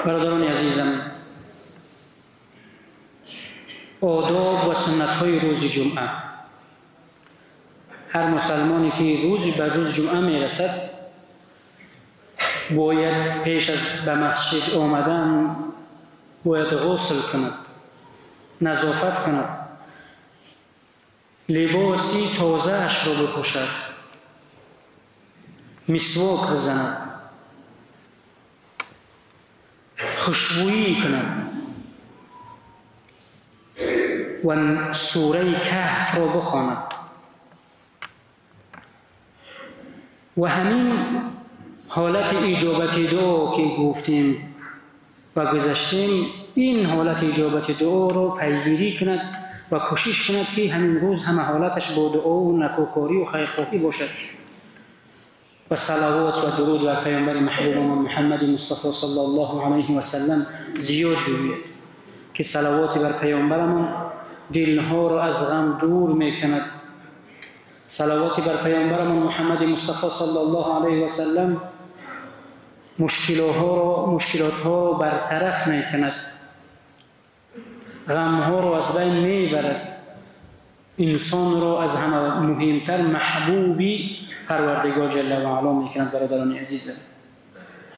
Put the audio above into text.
برادران عزیزم، آداب و سنت های روز جمعه. هر مسلمانی که روزی به روز جمعه می رسد باید پیش از به مسجد آمدن باید غسل کند، نظافت کند، لباسی تازه اش را بپوشد، مسواک بزند، خوشبویی کند و سوره کهف را بخواند و همین حالت اجابت دعا که گفتیم و گذشتیم، این حالت اجابت دعا را پیگیری کند و کوشش کند که همین روز همه حالتش با دعا و نکوکاری و خیرخواهی باشد و صلوات و درود بر پیامبر محبوبمون محمد مصطفی صلی الله علیه و سلم زیاد بگوید که صلوات بر پیامبرمون دلها را از غم دور میکند. صلوات بر پیامبرمون محمد مصطفی صلی الله علیه و سلم مشکلات ها را برطرف میکند، غم ها را از بین میبرد، انسان را از همه مهمتر محبوبی پروردگار جل و علا میکند. برادران عزیزم،